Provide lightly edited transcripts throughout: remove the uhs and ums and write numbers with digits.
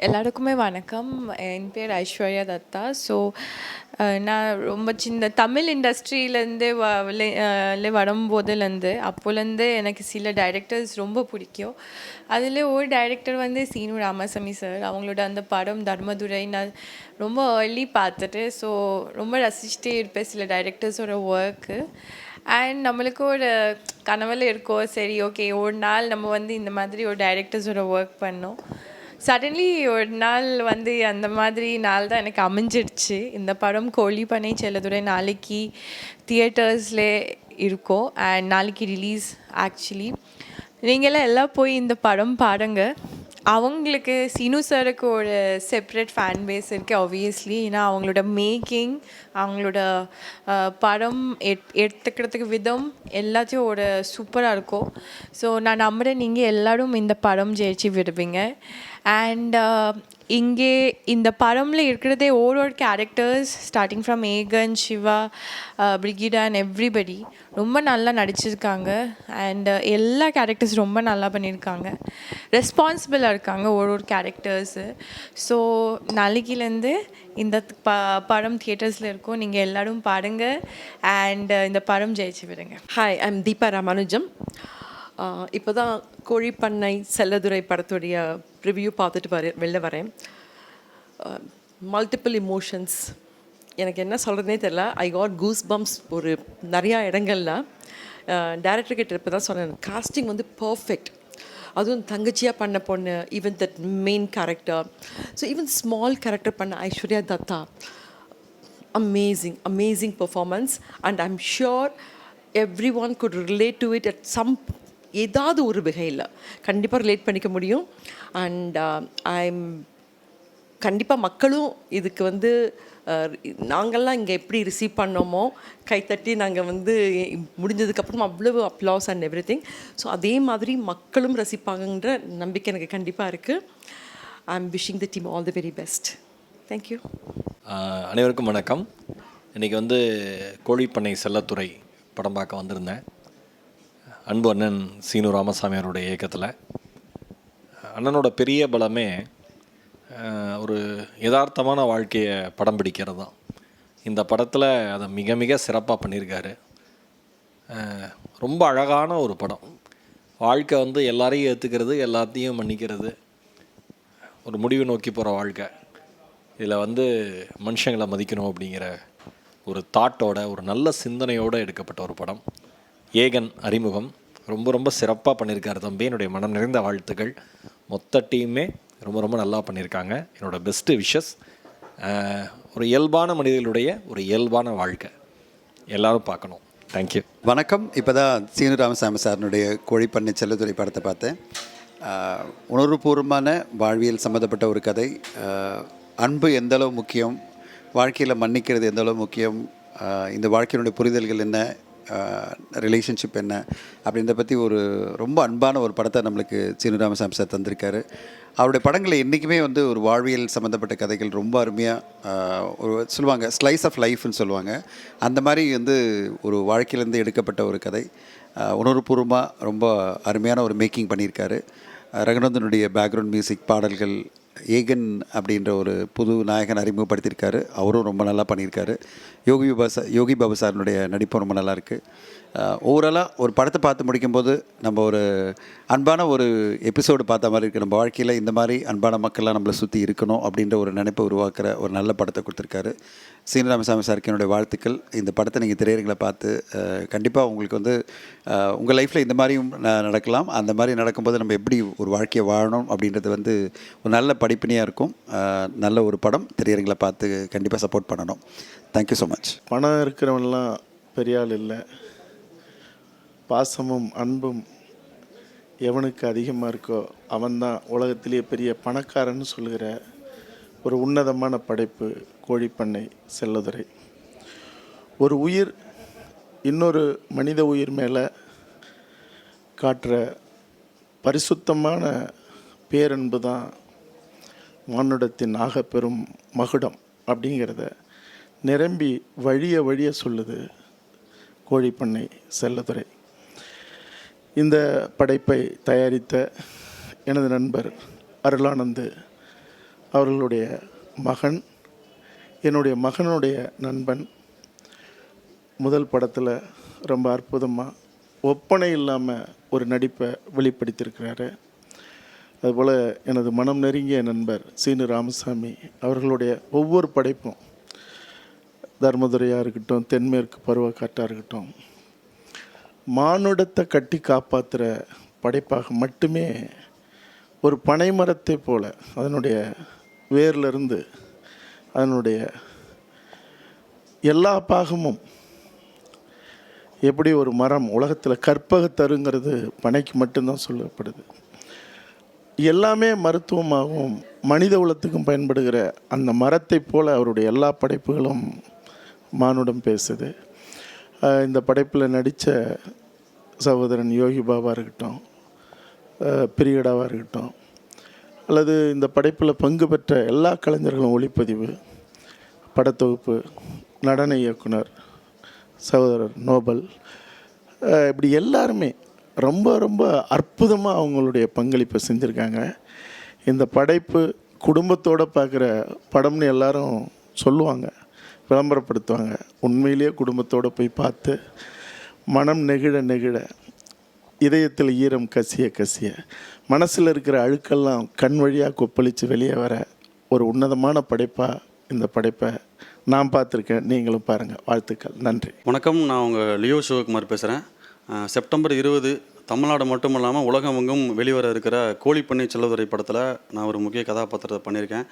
எல்லாருக்குமே வணக்கம். என் பேர் ஐஸ்வர்யா தத்தா. ஸோ நான் ரொம்ப சின்ன தமிழ் இண்டஸ்ட்ரியிலேருந்து வரும்போதுலேருந்து அப்போலேருந்து எனக்கு சில டைரக்டர்ஸ் ரொம்ப பிடிக்கும். அதில் ஒரு டைரக்டர் வந்து சீனு ராமசாமி சார். அவங்களோட அந்த படம் தர்மதுரை நான் ரொம்ப ஏர்லி பார்த்துட்டு, ஸோ ரொம்ப ரசிச்சுட்டே இருப்பேன் சில டைரக்டர்ஸோட ஒர்க்கு. அண்ட் நம்மளுக்கு ஒரு கனவில் இருக்கோம், சரி ஓகே ஒரு நாள் நம்ம வந்து இந்த மாதிரி ஒரு டைரக்டர்ஸோட ஒர்க் பண்ணோம். சடன்லி ஒரு நாள் வந்து அந்த மாதிரி நாள் தான் எனக்கு அமைஞ்சிடுச்சு. இந்த படம் கோழிப்பனை செல்லதுரை நாளைக்கு தியேட்டர்ஸில் இருக்கும் அண்ட் நாளைக்கு ரிலீஸ். ஆக்சுவலி நீங்களாம் எல்லாம் போய் இந்த படம் பாருங்கள். அவங்களுக்கு சீனு சாருக்கு ஒரு செப்ரேட் ஃபேன் பேஸ் இருக்குது ஆப்வியஸ்லி. ஏன்னா அவங்களோட மேக்கிங், அவங்களோட படம் எடுத்துக்கிறதுக்கு விதம் எல்லாத்தையும் ஒரு சூப்பராக இருக்கும். ஸோ நான் நம்புகிறேன் நீங்கள் எல்லோரும் இந்த படம் ஜெயிச்சு விடுவீங்க. அண்ட் இங்கே இந்த படமில் இருக்கிறதே ஒரு characters starting from Aegan, Siva, Brigida and everybody ரொம்ப நல்லா நடிச்சிருக்காங்க. அண்ட் எல்லா கேரக்டர்ஸ் ரொம்ப நல்லா பண்ணியிருக்காங்க, ரெஸ்பான்சிபிளாக இருக்காங்க ஒரு கேரக்டர்ஸு. ஸோ நாளைக்கிலேருந்து இந்த படம் தியேட்டர்ஸில் இருக்கும், நீங்கள் எல்லோரும் பாருங்கள் அண்ட் இந்த படம் ஜெயிச்சு விடுங்க. Hi, I'm Deepa Ramanujam. இப்போ தான் கோழிப்பண்ணை செல்லதுரை படத்துடைய ரிவ்யூ பார்த்துட்டு வெளில வரேன். மல்டிபிள் இமோஷன்ஸ், எனக்கு என்ன சொல்கிறதுனே தெரில. ஐ காட் கூஸ் பம்ப்ஸ் ஒரு நிறையா இடங்களில். டைரக்டர்கிட்ட இப்போ தான் சொன்னேன், காஸ்டிங் வந்து பர்ஃபெக்ட். அதுவும் தங்கச்சியாக பண்ண பொண்ணு, even that main character, so even small character பண்ண Aishwarya Dutta, amazing performance. And I'm sure everyone could relate to it at some ஏதாவது ஒரு வகையில் கண்டிப்பாக ரிலேட் பண்ணிக்க முடியும். அண்ட் ஐம் கண்டிப்பாக மக்களும் இதுக்கு வந்து நாங்கள்லாம் இங்கே எப்படி ரிசீவ் பண்ணோமோ கைத்தட்டி நாங்கள் வந்து முடிஞ்சதுக்கப்புறம் அவ்வளவு applause and every thing. So அதே மாதிரி மக்களும் ரசிப்பாங்கன்ற நம்பிக்கை எனக்கு கண்டிப்பாக இருக்குது. I am wishing the team all the very best. Thank you. அனைவருக்கும் வணக்கம். இன்றைக்கி வந்து கோழிப்பண்ணை செல்லத்துறை படம் பார்க்க வந்திருந்தேன். அன்பு அண்ணன் சீனு ராமசாமி அவருடைய இயக்கத்தில். அண்ணனோட பெரிய பலமே ஒரு யதார்த்தமான வாழ்க்கையை படம் பிடிக்கிறது தான். இந்த படத்தில் அதை மிக மிக சிறப்பாக பண்ணியிருக்காரு. ரொம்ப அழகான ஒரு படம். வாழ்க்கை வந்து எல்லாரையும் ஏற்றுக்கிறது, எல்லாத்தையும் மன்னிக்கிறது, ஒரு முடிவு நோக்கி போகிற வாழ்க்கை. இதில் வந்து மனுஷங்களை மதிக்கணும் அப்படிங்கிற ஒரு தாட்டோட, ஒரு நல்ல சிந்தனையோடு எடுக்கப்பட்ட ஒரு படம். ஏகன் அறிமுகம் ரொம்ப ரொம்ப சிறப்பாக பண்ணியிருக்காரு தம்பி. என்னுடைய மனம் நிறைந்த வாழ்த்துக்கள். மொத்த டீமே ரொம்ப ரொம்ப நல்லா பண்ணியிருக்காங்க. என்னோடய பெஸ்ட்டு விஷஸ். ஒரு இயல்பான மனிதர்களுடைய ஒரு இயல்பான வாழ்க்கை எல்லோரும் பார்க்கணும். தேங்க்யூ. வணக்கம். இப்போ தான் சீனு ராமசாமி சாரினுடைய கோழிப்பண்ணை செல்லத்துறை படத்தை பார்த்தேன். உணர்வுபூர்வமான வாழ்வியல் சம்மந்தப்பட்ட ஒரு கதை. அன்பு எந்தளவு முக்கியம், வாழ்க்கையில் மன்னிக்கிறது எந்தளவு முக்கியம், இந்த வாழ்க்கையினுடைய புரிதல்கள் என்ன, ரிலேஷன்ஷிப் என்ன அப்படின்றத பற்றி ஒரு ரொம்ப அன்பான ஒரு படத்தை நம்மளுக்கு சீனு ராமசாமி சார் தந்திருக்காரு. அவருடைய படங்களில் என்றைக்குமே வந்து ஒரு வாழ்வியல் சம்மந்தப்பட்ட கதைகள் ரொம்ப அருமையாக ஒரு சொல்லுவாங்க, ஸ்லைஸ் ஆஃப் லைஃப்னு சொல்லுவாங்க. அந்த மாதிரி வந்து ஒரு வாழ்க்கையிலேருந்து எடுக்கப்பட்ட ஒரு கதை. உணர்வுபூர்வமாக ரொம்ப அருமையான ஒரு மேக்கிங் பண்ணியிருக்காரு. ரகுநந்தனுடைய பேக்ரவுண்ட் மியூசிக், பாடல்கள், ஏகன் அப்படின்ற ஒரு புது நாயகன் அறிமுகப்படுத்தியிருக்காரு. அவரும் ரொம்ப நல்லா பண்ணியிருக்காரு. யோகி பாபு சாரினுடைய நடிப்பும் ரொம்ப நல்லாயிருக்கு. ஓவராலாக ஒரு படத்தை பார்த்து முடிக்கும்போது நம்ம ஒரு அன்பான ஒரு எபிசோடு பார்த்த மாதிரி இருக்குது. நம்ம வாழ்க்கையில் இந்த மாதிரி அன்பான மக்கள்லாம் நம்மளை சுற்றி இருக்கணும் அப்படின்ற ஒரு நினைப்பை உருவாக்குற ஒரு நல்ல படத்தை கொடுத்துருக்காரு. சீனு ராமசாமி சாருக்கு என்னுடைய வாழ்த்துக்கள். இந்த படத்தை நீங்கள் திரையரங்களை பார்த்து கண்டிப்பாக உங்களுக்கு வந்து உங்கள் லைஃப்பில் இந்த மாதிரியும் நடக்கலாம். அந்த மாதிரி நடக்கும்போது நம்ம எப்படி ஒரு வாழ்க்கையை வாழணும் அப்படின்றது வந்து ஒரு நல்ல படிப்பினையாக இருக்கும். நல்ல ஒரு படம். திரையரங்களை பார்த்து கண்டிப்பாக சப்போர்ட் பண்ணணும். Thank you so much. பணம் இருக்கிறவன்லாம் பெரிய ஆள் இல்லை. பாசமும் அன்பும் எவனுக்கு அதிகமாக இருக்கோ அவன்தான் உலகத்திலேயே பெரிய பணக்காரன்னு சொல்கிற ஒரு உன்னதமான படைப்பு கோழிப்பண்ணை செல்லதுரை. ஒரு உயிர் இன்னொரு மனித உயிர் மேலே காட்டுற பரிசுத்தமான பேரன்பு தான் மானுடத்தின் ஆகப்பெரும் மகுடம் அப்படிங்கிறத நிரம்பி வழிய சொல்லுது கோழிப்பண்ணை செல்லதுரை. இந்த படைப்பை தயாரித்த எனது நண்பர் அருளானந்து அவர்களுடைய மகன், என்னுடைய மகனுடைய நண்பன். முதல் படத்தில் ரொம்ப அற்புதமாக ஒப்பனை இல்லாமல் ஒரு நடிப்பை வெளிப்படுத்தியிருக்கிறாரு. அதுபோல் எனது மனம் நெருங்கிய நண்பர் சீனு ராமசாமி அவர்களுடைய ஒவ்வொரு படைப்பும், தர்மதுரையாக இருக்கட்டும், தென்மேற்கு பருவக்காட்டாக இருக்கட்டும், மானுடத்தை கட்டி காப்பாற்றுற படைப்பாக மட்டுமே ஒரு பனைமரத்தை போல அதனுடைய வேர்லேருந்து அதனுடைய எல்லா பாகமும் எப்படி ஒரு மரம் உலகத்தில் கற்பகத்தருங்கிறது பனைக்கு மட்டும்தான் சொல்லப்படுது. எல்லாமே மருத்துவமாகவும் மனித உலகத்துக்கும் பயன்படுகிற அந்த மரத்தை போல அவருடைய எல்லா படைப்புகளும் மானுடம் பேசுது. இந்த படைப்பில் நடித்த சகோதரன் யோகி பாபா இருக்கட்டும், பிரியடாவாக இருக்கட்டும், அல்லது இந்த படைப்பில் பங்கு பெற்ற எல்லா கலைஞர்களும், ஒளிப்பதிவு, படத்தொகுப்பு, நடன இயக்குனர் சகோதரர் நோபல், இப்படி எல்லாருமே ரொம்ப ரொம்ப அற்புதமாக அவங்களுடைய பங்களிப்பை செஞ்சுருக்காங்க. இந்த படைப்பு குடும்பத்தோடு பார்க்குற படம்னு எல்லாரும் சொல்லுவாங்க, விளம்பரப்படுத்துவாங்க. உண்மையிலேயே குடும்பத்தோடு போய் பார்த்து மனம் நெகிழ நெகிழ, இதயத்தில் ஈரம் கசிய கசிய, மனசில் இருக்கிற அழுக்கெல்லாம் கண் வழியாக கொப்பளித்து வெளியே வர ஒரு உன்னதமான படைப்பாக இந்த படைப்பை நான் பார்த்துருக்கேன். நீங்களும் பாருங்கள். வாழ்த்துக்கள். நன்றி. வணக்கம். நான் உங்கள் லியோ சிவகுமார் பேசுகிறேன். செப்டம்பர் 20 தமிழ்நாடு மட்டும் இல்லாமல் உலகமெங்கும் வெளிவர இருக்கிற கோழிப்பண்ணை செல்லதுரை படத்தில் நான் ஒரு முக்கிய கதாபாத்திரத்தை பண்ணியிருக்கேன்.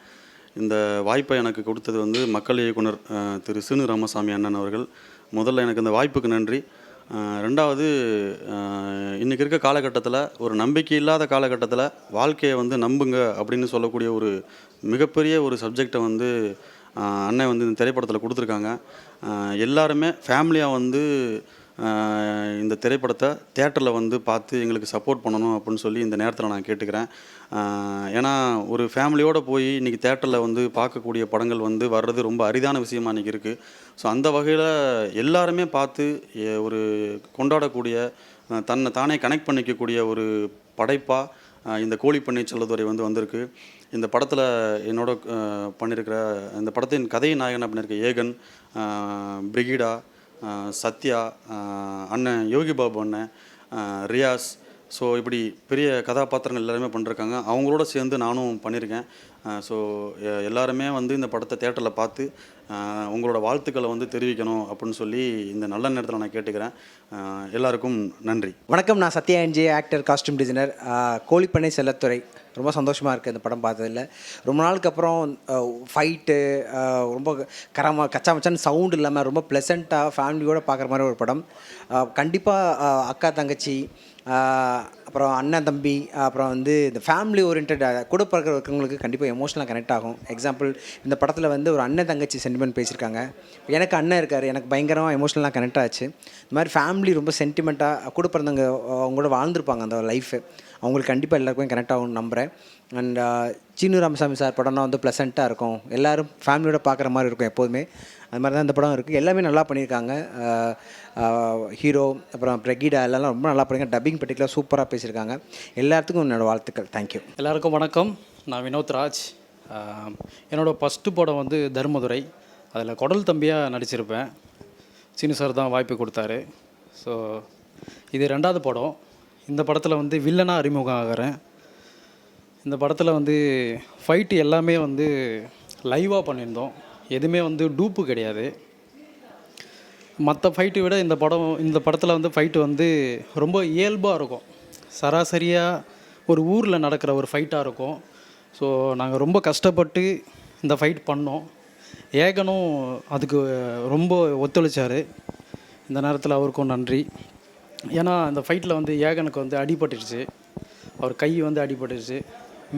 இந்த வாய்ப்பை எனக்கு கொடுத்தது வந்து மக்கள் இயக்குனர் திரு சீனு ராமசாமி அண்ணன் அவர்கள். முதல்ல எனக்கு இந்த வாய்ப்புக்கு நன்றி. ரெண்டாவது, இன்றைக்கி இருக்க காலகட்டத்தில், ஒரு நம்பிக்கை இல்லாத காலகட்டத்தில் வாழ்க்கையை வந்து நம்புங்க அப்படின்னு சொல்லக்கூடிய ஒரு மிகப்பெரிய ஒரு சப்ஜெக்டை வந்து அண்ணன் வந்து இந்த திரைப்படத்தில் கொடுத்துருக்காங்க. எல்லாருமே ஃபேமிலியாக வந்து இந்த திரைப்படத்தை தியேட்டரில் வந்து பார்த்து எங்களுக்கு சப்போர்ட் பண்ணணும் அப்படின்னு சொல்லி இந்த நேரத்தில் நான் கேட்டுக்கிறேன். ஏன்னா ஒரு ஃபேமிலியோடு போய் இன்றைக்கி தியேட்டரில் வந்து பார்க்கக்கூடிய படங்கள் வந்து வர்றது ரொம்ப அரிதான விஷயமா இன்றைக்கி இருக்குது. ஸோ அந்த வகையில் எல்லாருமே பார்த்து ஒரு கொண்டாடக்கூடிய, தன்னை தானே கனெக்ட் பண்ணிக்கக்கூடிய ஒரு படைப்பாக இந்த கோழிப்பண்ணை செல்லதுரை வந்து வந்திருக்கு. இந்த படத்தில் என்னோட பண்ணியிருக்கிற, இந்த படத்தின் கதையின் நாயகனாக பண்ணியிருக்க ஏகன், பிரிகிடா, சத்யா, அண்ணன் யோகி பாபு அண்ணன், ரியாஸ், ஸோ இப்படி பெரிய கதாபாத்திரங்கள் எல்லாருமே பண்ணிருக்காங்க. அவங்களோட சேர்ந்து நானும் பண்ணியிருக்கேன். ஸோ எல்லாருமே வந்து இந்த படத்தை தியேட்டரில் பார்த்து உங்களோட வாழ்த்துக்களை வந்து தெரிவிக்கணும் அப்படின்னு சொல்லி இந்த நல்ல நேரத்தில் நான் கேட்டுக்கிறேன். எல்லாருக்கும் நன்றி. வணக்கம். நான் Sathya NJ, actor, costume designer. கோழிப்பண்ணை செல்லத்துறை. ரொம்ப சந்தோஷமாக இருக்குது இந்த படம் பார்த்ததில்ல. ரொம்ப நாளுக்கு அப்புறம் ஃபைட்டு, ரொம்ப கச்சா மச்சான்னு சவுண்ட் இல்லாமல் ரொம்ப ப்ளசண்ட்டாக ஃபேமிலியோடு பார்க்குற மாதிரி ஒரு படம். கண்டிப்பாக அக்கா தங்கச்சி, அப்புறம் அண்ணன் தம்பி, அப்புறம் வந்து இந்த ஃபேமிலி ஓரியன்ட் கூட இருக்கிறவங்களுக்கு கண்டிப்பாக எமோஷனலாக கனெக்ட் ஆகும். எக்ஸாம்பிள், இந்த படத்தில் வந்து ஒரு அண்ணன் தங்கச்சி சென்டிமெண்ட் பேசியிருக்காங்க. எனக்கு அண்ணன் இருக்கார், எனக்கு பயங்கரமாக எமோஷனலாக கனெக்ட் ஆச்சு. இந்த மாதிரி ஃபேமிலி ரொம்ப சென்டிமெண்ட்டாக கூட பிறந்தவங்க அவங்களோட வாழ்ந்துருப்பாங்க அந்த லைஃபு. அவங்களுக்கு கண்டிப்பாக எல்லாருக்குமே கனெக்ட் ஆகும்னு நம்புகிறேன். அண்ட் சீனு ராமசாமி சார் படம்னா வந்து ப்ளசண்ட்டாக இருக்கும், எல்லோரும் ஃபேமிலியோட பார்க்குற மாதிரி இருக்கும் எப்போதுமே. அது மாதிரி தான் இந்த படம் இருக்குது. எல்லாமே நல்லா பண்ணியிருக்காங்க. ஹீரோ, அப்புறம் பிரகிடா எல்லாம் ரொம்ப நல்லா பண்ணியிருக்காங்க. டப்பிங் பர்டிகுலர் சூப்பராக பேசியிருக்காங்க. எல்லாத்துக்கும் என்னோடய வாழ்த்துக்கள். தேங்க்யூ. எல்லாருக்கும் வணக்கம். நான் வினோத் ராஜ். என்னோடய ஃபஸ்ட்டு படம் வந்து தர்மதுரை. அதில் குடல் தம்பியாக நடிச்சிருப்பேன். சீனு சார் தான் வாய்ப்பு கொடுத்தாரு. ஸோ இது 2வது படம். இந்த படத்தில் வந்து வில்லனாக அறிமுகம் ஆகிறேன். இந்த படத்தில் வந்து ஃபைட்டு எல்லாமே வந்து லைவாக பண்ணியிருந்தோம். எதுவுமே வந்து டூப்பு கிடையாது. மற்ற ஃபைட்டை விட இந்த படத்தில் வந்து ஃபைட்டு வந்து ரொம்ப இயல்பாக இருக்கும். சராசரியாக ஒரு ஊரில் நடக்கிற ஒரு ஃபைட்டாக இருக்கும். ஸோ நாங்கள் ரொம்ப கஷ்டப்பட்டு இந்த ஃபைட் பண்ணோம். ஏகனும் அதுக்கு ரொம்ப ஒத்துழைச்சார். இந்த நேரத்தில் அவருக்கும் நன்றி. ஏன்னா இந்த ஃபைட்டில் வந்து ஏகனுக்கு வந்து அடிபட்டுருச்சு, அவர் கை வந்து அடிபட்டுருச்சு.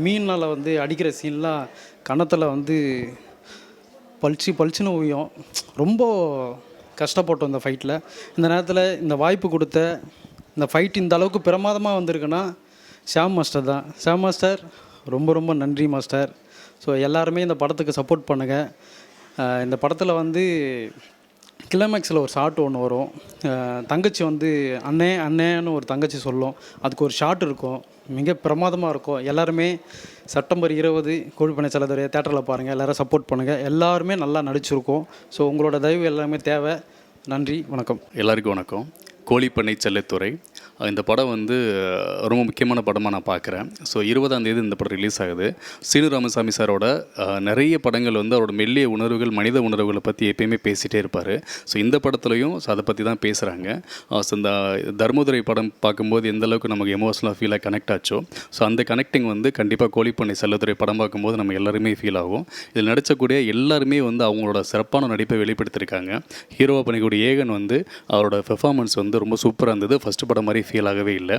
மீனால் வந்து அடிக்கிற சீன்லாம் கன்னத்தில் வந்து பளிச்சுன்னு ஊயும். ரொம்ப கஷ்டப்பட்டோம் இந்த ஃபைட்டில். இந்த நேரத்தில் இந்த வாய்ப்பு கொடுத்த, இந்த ஃபைட் இந்த அளவுக்கு பிரமாதமாக வந்திருக்குன்னா ஷாம் மாஸ்டர் தான். ஷாம் மாஸ்டர் ரொம்ப ரொம்ப நன்றி மாஸ்டர். ஸோ எல்லாருமே இந்த படத்துக்கு சப்போர்ட் பண்ணுங்கள். இந்த படத்தில் வந்து கிளைமேக்ஸில் ஒரு ஷாட் ஒன்று வரும். தங்கச்சி வந்து அண்ணேன்னு ஒரு தங்கச்சி சொல்லும். அதுக்கு ஒரு ஷாட் இருக்கும். மிக பிரமாதமாக இருக்கும். எல்லாருமே செப்டம்பர் 20 கோழிப்பண்ணை செல்லத்துறை தேட்டரில் பாருங்கள். எல்லோரும் சப்போர்ட் பண்ணுங்கள். எல்லாருமே நல்லா நடிச்சிருக்கோம். ஸோ உங்களோட தயவு எல்லாமே தேவை. நன்றி, வணக்கம். எல்லாருக்கும் வணக்கம். கோழிப்பண்ணை செல்லத்துறை இந்த படம் வந்து ரொம்ப முக்கியமான படமாக நான் பார்க்குறேன். ஸோ 20ஆம் தேதி இந்த படம் ரிலீஸ் ஆகுது. சீனு ராமசாமி சாரோட நிறைய படங்கள் வந்து அவரோட மெல்லிய உணர்வுகள், மனித உணர்வுகளை பற்றி எப்பயுமே பேசிகிட்டே இருப்பார். ஸோ இந்த படத்துலையும் அதை பற்றி தான் பேசுகிறாங்க. ஸோ இந்த தர்மதுரை படம் பார்க்கும்போது எந்த அளவுக்கு நமக்கு எமோஷனலாக ஃபீலாக கனெக்ட் ஆச்சோ, ஸோ அந்த கனெக்டிங் வந்து கண்டிப்பாக கோழிப்பண்ணை செல்லத்துறை படம் பார்க்கும்போது நம்ம எல்லாருமே ஃபீல் ஆகும். இதில் நடித்தக்கூடிய எல்லாருமே வந்து அவங்களோட சிறப்பான நடிப்பை வெளிப்படுத்தியிருக்காங்க. ஹீரோவாக பண்ணிக்கூடிய ஏகன் வந்து அவரோட பெர்ஃபார்மன்ஸ் வந்து ரொம்ப சூப்பராக இருந்தது. ஃபஸ்ட்டு படம் மாதிரி ஃபீல் ஆகவே இல்லை.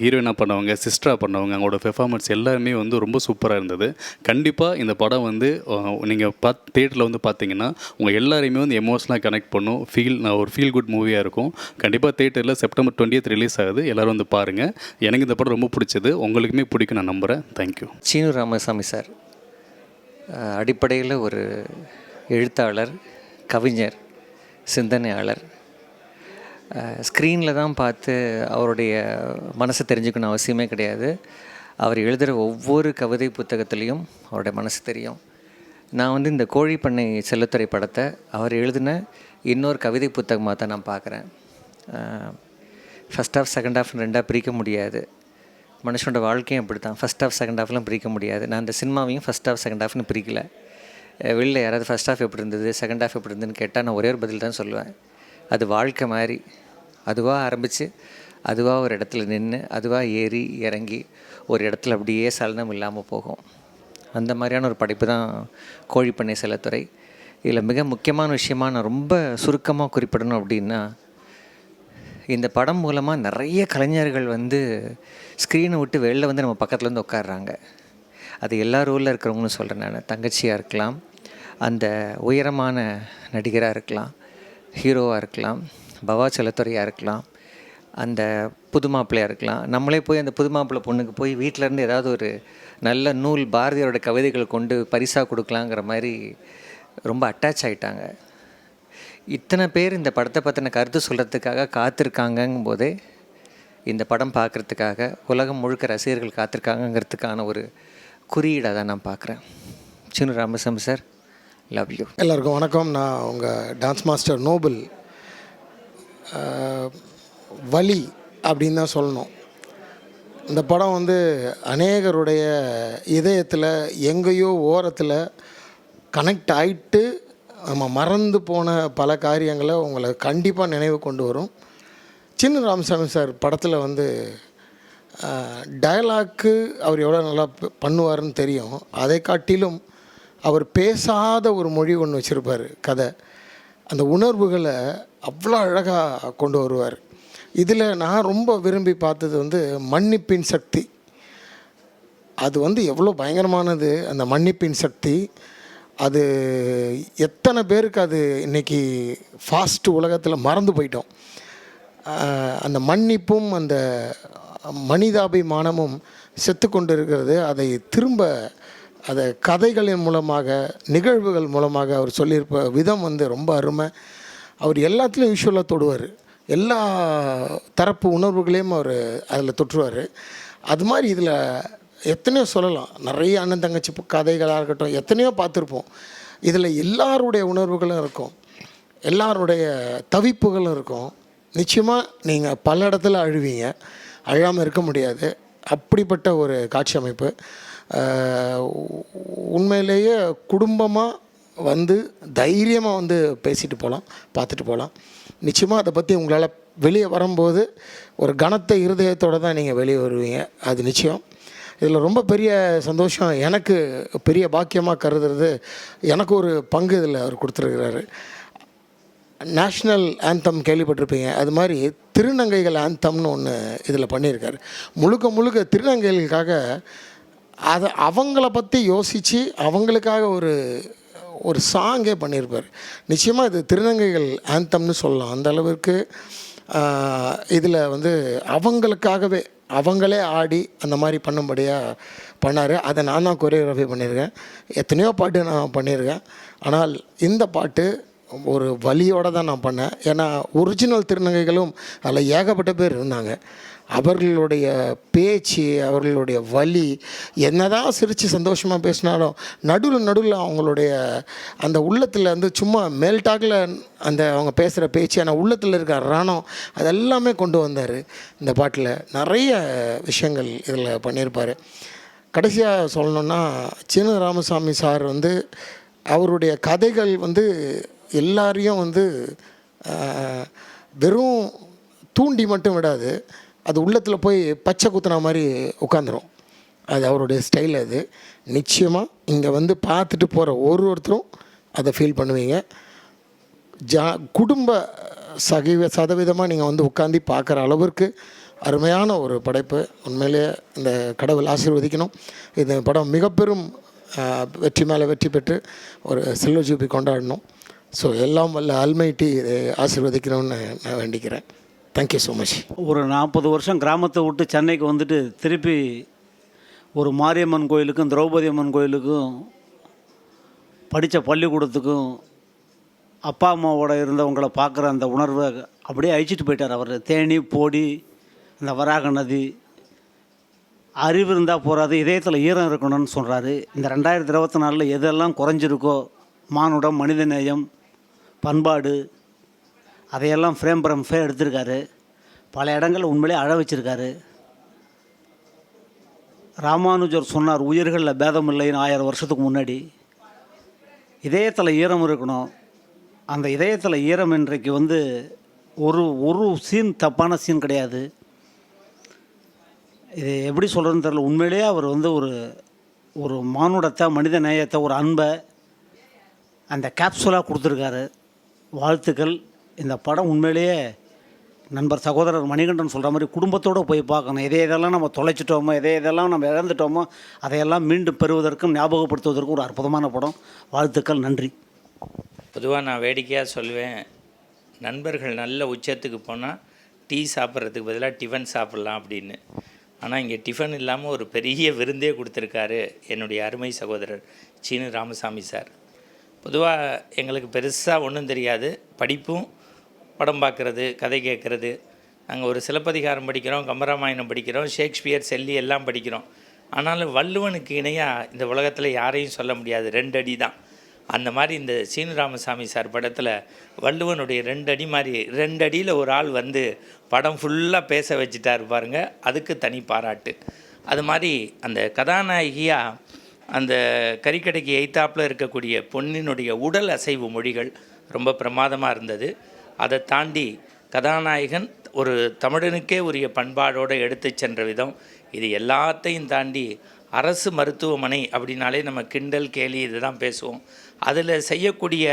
ஹீரோயினாக பண்ணவங்க, சிஸ்டராக பண்ணவங்க, அவங்களோட பெர்ஃபார்மன்ஸ் எல்லாருமே வந்து ரொம்ப சூப்பராக இருந்தது. கண்டிப்பாக இந்த படம் வந்து நீங்கள் தேட்டரில் வந்து பார்த்தீங்கன்னா உங்கள் எல்லாரையுமே வந்து எமோஷனலாக கனெக்ட் பண்ணும். ஒரு ஃபீல் குட் மூவியாக இருக்கும். கண்டிப்பாக தேட்டரில் செப்டம்பர் 20 ரிலீஸ் ஆகுது. எல்லோரும் வந்து பாருங்கள். எனக்கு இந்த படம் ரொம்ப பிடிச்சது. உங்களுக்குமே பிடிக்கும் நான் நம்புகிறேன். தேங்க்யூ. சீனு ராமசாமி சார் அடிப்படையில் ஒரு எழுத்தாளர், கவிஞர், சிந்தனையாளர். ஸ்க்ரீனில் தான் பார்த்து அவருடைய மனசை தெரிஞ்சுக்கணும் அவசியமே கிடையாது. அவர் எழுதுகிற ஒவ்வொரு கவிதை புத்தகத்துலேயும் அவருடைய மனசு தெரியும். நான் வந்து இந்த கோழிப்பண்ணை செல்லத்துறை படத்தை அவர் எழுதின இன்னொரு கவிதை புத்தகமாக தான் நான் பார்க்குறேன். ஃபஸ்ட் ஹாஃப் செகண்ட் ஹாஃப் ரெண்டாக பிரிக்க முடியாது. மனுஷனோட வாழ்க்கையும் அப்படி தான். ஃபஸ்ட் ஹாஃப் செகண்ட் ஹாஃப்லாம் பிரிக்க முடியாது. நான் அந்த சினிமாவையும் ஃபஸ்ட் ஹாஃப் செகண்ட் ஹாஃப்னு பிரிக்கல. வெளில யாராவது ஃபஸ்ட் ஹாஃப் எப்படி இருந்தது, செகண்ட் ஹாஃப் எப்படி இருந்ததுன்னு கேட்டால் நான் ஒரே ஒரு பதில் தான் சொல்லுவேன். அது வாழ்க்கை மாதிரி அதுவாக ஆரம்பித்து அதுவாக ஒரு இடத்துல நின்று அதுவாக ஏறி இறங்கி ஒரு இடத்துல அப்படியே சலனம் இல்லாமல் போகும். அந்த மாதிரியான ஒரு படைப்பு தான் கோழிப்பண்ணை செல்லத்துறை. இதில் மிக முக்கியமான விஷயமாக நான் ரொம்ப சுருக்கமாக குறிப்பிடணும் அப்படின்னா, இந்த படம் மூலமாக நிறைய கலைஞர்கள் வந்து ஸ்க்ரீனை விட்டு வெளில வந்து நம்ம பக்கத்தில் வந்து உட்காடுறாங்க. அது எல்லா ரோலில் இருக்கிறவங்களும் சொல்கிறேன் நான். தங்கச்சியாக இருக்கலாம், அந்த உயரமான நடிகராக இருக்கலாம், ஹீரோவாக இருக்கலாம், பவா செல்லத்துறையாக இருக்கலாம், அந்த புது மாப்பிள்ளையாக இருக்கலாம். நம்மளே போய் அந்த புது மாப்பிள்ளை பொண்ணுக்கு போய் வீட்டிலேருந்து ஏதாவது ஒரு நல்ல நூல் பாரதியாரோட கவிதைகள் கொண்டு பரிசாக கொடுக்கலாங்கிற மாதிரி ரொம்ப அட்டாச் ஆகிட்டாங்க. இத்தனை பேர் இந்த படத்தை பற்றின கருத்து சொல்கிறதுக்காக காத்திருக்காங்கங்கும் போதே இந்த படம் பார்க்குறதுக்காக உலகம் முழுக்க ரசிகர்கள் காத்திருக்காங்கங்கிறதுக்கான ஒரு குறியீடாக தான் நான் பார்க்குறேன். Seenu Ramasamy sir, love you. எல்லாருக்கும் வணக்கம். நான் உங்கள் டான்ஸ் மாஸ்டர் நோபல். வலி அப்படின்னு தான் சொல்லணும். இந்த படம் வந்து அநேகருடைய இதயத்தில் எங்கேயோ ஓரத்தில் கனெக்ட் ஆகிட்டு நம்ம மறந்து போன பல காரியங்களை உங்களை கண்டிப்பாக நினைவு கொண்டு வரும். சீனு ராமசாமி சார் படத்தில் வந்து டயலாக்கு அவர் எவ்வளோ நல்லா பண்ணுவார்னு தெரியும். அதை காட்டிலும் அவர் பேசாத ஒரு மொழி ஒன்று வச்சுருப்பார், கதை. அந்த உணர்வுகளை அவ்வளோ அழகாக கொண்டு வருவார். இதில் நான் ரொம்ப விரும்பி பார்த்தது வந்து மன்னிப்பின் சக்தி. அது வந்து எவ்வளோ பயங்கரமானது அந்த மன்னிப்பின் சக்தி. அது எத்தனை பேருக்கு அது இன்றைக்கி ஃபாஸ்ட் உலகத்தில் மறந்து போயிட்டோம். அந்த மன்னிப்பும் அந்த மனிதாபிமானமும் செத்து கொண்டு இருக்கிறது. அதை திரும்ப அதை கதைகளின் மூலமாக, நிகழ்வுகள் மூலமாக அவர் சொல்லியிருப்ப விதம் வந்து ரொம்ப அருமை. அவர் எல்லாத்துலேயும் விஷுவலாக தொடுவார். எல்லா தரப்பு உணர்வுகளையும் அவர் அதில் தொற்றுவார். அது மாதிரி இதில் எத்தனையோ சொல்லலாம். நிறைய அண்ணன் தங்கச்சி கதைகளாக இருக்கட்டும், எத்தனையோ பார்த்துருப்போம். இதில் எல்லாருடைய உணர்வுகளும் இருக்கும், எல்லாருடைய தவிப்புகளும் இருக்கும். நிச்சயமாக நீங்கள் பல இடத்துல அழுவீங்க, அழாமல் இருக்க முடியாது. அப்படிப்பட்ட ஒரு காட்சி அமைப்பு. உண்மையிலேயே குடும்பமாக வந்து தைரியமாக வந்து பேசிட்டு போகலாம், பார்த்துட்டு போகலாம். நிச்சயமாக அதை பற்றி உங்களால் வெளியே வரும்போது ஒரு கனத்த இருதயத்தோடு தான் நீங்கள் வெளியே வருவீங்க, அது நிச்சயம். இதில் ரொம்ப பெரிய சந்தோஷம், எனக்கு பெரிய பாக்கியமாக கருதுறது, எனக்கு ஒரு பங்கு இதில் அவர் கொடுத்துருக்கிறாரு. நேஷ்னல் ஆந்தம் கேள்விப்பட்டிருப்பீங்க, அது மாதிரி திருநங்கைகள் ஆந்தம்னு ஒன்று இதில் பண்ணியிருக்காரு. முழுக்க முழுக்க திருநங்கைகளுக்காக அதை அவங்கள பற்றி யோசித்து அவங்களுக்காக ஒரு சாங்கே பண்ணியிருப்பார். நிச்சயமாக இது திருநங்கைகள் ஆந்தம்னு சொல்லலாம். அந்த அளவுக்கு இதில் வந்து அவங்களுக்காகவே அவங்களே ஆடி அந்த மாதிரி பண்ணும்படியாக பண்ணார். அதை நான் தான் கொரியோகிராஃபி பண்ணியிருக்கேன். எத்தனையோ பாட்டு நான் பண்ணியிருக்கேன். ஆனால் இந்த பாட்டு ஒரு வலியோடு தான் நான் பண்ணேன். ஏன்னா ஒரிஜினல் திருநங்கைகளும் அதில் ஏகப்பட்ட பேர் இருந்தாங்க. அவர்களுடைய பேச்சு, அவர்களுடைய வலி, என்னதான் சிரித்து சந்தோஷமாக பேசினாலும் நடுவில் அவங்களுடைய அந்த உள்ளத்தில் வந்து சும்மா மேல்டாக்கில் அந்த அவங்க பேசுகிற பேச்சு, ஆனால் உள்ளத்தில் இருக்க ரணம் அதெல்லாமே கொண்டு வந்தார் இந்த பாட்டில். நிறைய விஷயங்கள் இதில் பண்ணியிருப்பார். கடைசியாக சொல்லணுன்னா சீனு ராமசாமி சார் வந்து அவருடைய கதைகள் வந்து எல்லாரையும் வந்து வெறும் தூண்டி மட்டும் விடாது, அது உள்ளத்தில் போய் பச்சை குத்துன மாதிரி உட்காந்துரும். அது அவருடைய ஸ்டைல். அது நிச்சயமாக இங்கே வந்து பார்த்துட்டு போகிற ஒருத்தரும் அதை ஃபீல் பண்ணுவீங்க. குடும்ப சதவீதமாக நீங்கள் வந்து உட்காந்து பார்க்குற அளவிற்கு அருமையான ஒரு படைப்பு. உண்மையிலேயே இந்த கடவுள் ஆசீர்வதிக்கணும். இந்த படம் மிக பெரும் வெற்றி மேலே வெற்றி பெற்று ஒரு சில்வர் ஜூபி கொண்டாடணும். ஸோ எல்லாம் வல்ல ஆல்மைட்டி இதை ஆசீர்வதிக்கணும்னு நான் வேண்டிக்கிறேன். Thank you so much. ஒரு 40 வருஷம் கிராமத்தை விட்டு சென்னைக்கு வந்துட்டு திருப்பி ஒரு மாரியம்மன் கோயிலுக்கும் திரௌபதி அம்மன் கோயிலுக்கும் படித்த பள்ளிக்கூடத்துக்கும் அப்பா அம்மாவோட இருந்தவங்களை பார்க்குற அந்த உணர்வை அப்படியே அழிச்சிட்டு போயிட்டார் அவர். தேனி, போடி, இந்த வராக நதி, அறிவு இருந்தால் போகாது, இதயத்தில் ஈரம் இருக்கணும்னு சொல்கிறாரு. இந்த 2024 எதெல்லாம் குறைஞ்சிருக்கோ, மானுடம், மனிதநேயம், பண்பாடு, அதையெல்லாம் ஃப்ரேம் எடுத்திருக்காரு. பல இடங்கள் உண்மையிலே அழ வச்சிருக்காரு. ராமானுஜர் சொன்னார், உயிர்களில் பேதம் இல்லைன்னு 1000 வருஷத்துக்கு முன்னாடி. இதயத்தில் ஈரம் இருக்கணும். அந்த இதயத்தில் ஈரம் இன்றைக்கு வந்து ஒரு சீன் தப்பான சீன் கிடையாது. இது எப்படி சொல்கிறதுன்னு தெரியல. உண்மையிலேயே அவர் வந்து ஒரு மானுடத்தை, மனித நேயத்தை, ஒரு அன்பை அந்த கேப்சூலாக கொடுத்துருக்காரு. வாழ்த்துக்கள். இந்த படம் உண்மையிலேயே நண்பர் சகோதரர் மணிகண்டன் சொல்கிற மாதிரி குடும்பத்தோடு போய் பார்க்கணும். இதெல்லாம் நம்ம தொலைச்சிட்டோமோ, இதெல்லாம் நம்ம இழந்துட்டோமோ, அதையெல்லாம் மீண்டும் பெறுவதற்கும் ஞாபகப்படுத்துவதற்கும் ஒரு அற்புதமான படம். வாழ்த்துக்கள். நன்றி. பொதுவாக நான் வேடிக்கையாக சொல்லுவேன், நண்பர்கள் நல்ல உச்சத்துக்கு போனால் டீ சாப்பிட்றதுக்கு பதிலாக டிஃபன் சாப்பிட்லாம் அப்படின்னு. ஆனால் இங்கே டிஃபன் இல்லாமல் ஒரு பெரிய விருந்தே கொடுத்துருக்காரு என்னுடைய அருமை சகோதரர் சீனு ராமசாமி சார். பொதுவாக எங்களுக்கு பெருசாக ஒன்றும் தெரியாது. படிப்பும், படம் பார்க்குறது, கதை கேட்குறது. நாங்கள் ஒரு சிலப்பதிகாரம் படிக்கிறோம், கம்பராமாயணம் படிக்கிறோம், ஷேக்ஸ்பியர், ஷெல்லி எல்லாம் படிக்கிறோம். ஆனாலும் வள்ளுவனுக்கு இணையாக இந்த உலகத்தில் யாரையும் சொல்ல முடியாது. 2 அடி தான். அந்த மாதிரி இந்த சீனு ராமசாமி சார் படத்தில் வள்ளுவனுடைய 2 அடி மாதிரி 2 அடியில் ஒரு ஆள் வந்து படம் ஃபுல்லாக பேச வச்சுட்டார் பாருங்க. அதுக்கு தனி பாராட்டு. அது மாதிரி அந்த கதாநாயகியாக அந்த கறிக்கடைக்கு எய்த்தாப்பில் இருக்கக்கூடிய பொன்னினுடைய உடல் அசைவு மொழிகள் ரொம்ப பிரமாதமாக இருந்தது. அதை தாண்டி கதாநாயகன் ஒரு தமிழனுக்கே உரிய பண்பாடோடு எடுத்து சென்ற விதம், இது எல்லாத்தையும் தாண்டி அரசு மருத்துவமனை அப்படின்னாலே நம்ம கிண்டல், கேலி இது தான் பேசுவோம். அதில் செய்யக்கூடிய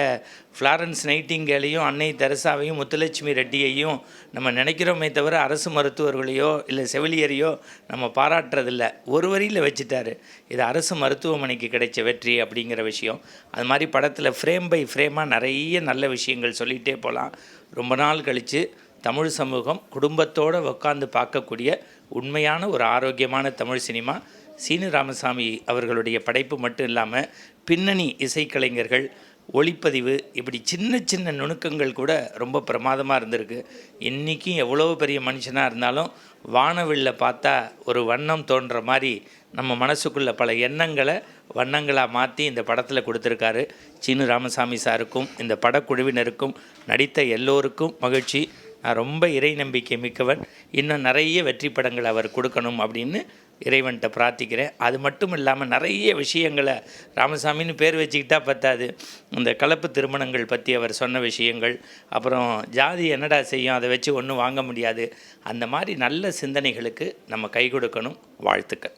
ஃப்ளாரன்ஸ் நைட்டிங்கேலையும், அன்னை தெரசாவையும், முத்துலட்சுமி ரெட்டியையும் நம்ம நினைக்கிறோமே தவிர அரசு மருத்துவர்களையோ இல்லை செவிலியரையோ நம்ம பாராட்டுறதில்ல. ஒரு வரியில் வச்சுட்டாரு, இது அரசு மருத்துவமனைக்கு கிடைச்ச வெற்றி அப்படிங்கிற விஷயம். அது மாதிரி படத்தில் ஃப்ரேம் பை ஃப்ரேமாக நிறைய நல்ல விஷயங்கள் சொல்லிகிட்டே போகலாம். ரொம்ப நாள் கழித்து தமிழ் சமூகம் குடும்பத்தோடு உட்காந்து பார்க்கக்கூடிய உண்மையான ஒரு ஆரோக்கியமான தமிழ் சினிமா. சீனு ராமசாமி அவர்களுடைய படைப்பு மட்டும் இல்லாமல் பின்னணி இசைக்கலைஞர்கள், ஒளிப்பதிவு, இப்படி சின்ன சின்ன நுணுக்கங்கள் கூட ரொம்ப பிரமாதமாக இருந்திருக்கு. இன்றைக்கும் எவ்வளோ பெரிய மனுஷனாக இருந்தாலும் வானவில்ல பார்த்தா ஒரு வண்ணம் தோன்ற மாதிரி நம்ம மனசுக்குள்ளே பல எண்ணங்களை வண்ணங்களாக மாற்றி இந்த படத்தில் கொடுத்துருக்காரு. சீனு ராமசாமி சாருக்கும் இந்த படக்குழுவினருக்கும் நடித்த எல்லோருக்கும் மகிழ்ச்சி. நான் ரொம்ப இறை நம்பிக்கை மிக்கவன். இன்னும் நிறைய வெற்றி படங்கள் அவர் கொடுக்கணும் அப்படின்னு இறைவன்கிட்ட பிரார்த்திக்கிறேன். அது மட்டும் இல்லாமல் நிறைய விஷயங்களை ராமசாமின்னு பேர் வச்சுக்கிட்டா பத்தாது. இந்த கலப்பு திருமணங்கள் பற்றி அவர் சொன்ன விஷயங்கள், அப்புறம் ஜாதி என்னடா செய்யும், அதை வச்சு ஒன்றும் வாங்க முடியாது, அந்த மாதிரி நல்ல சிந்தனைகளுக்கு நம்ம கை கொடுக்கணும். வாழ்த்துக்கள்.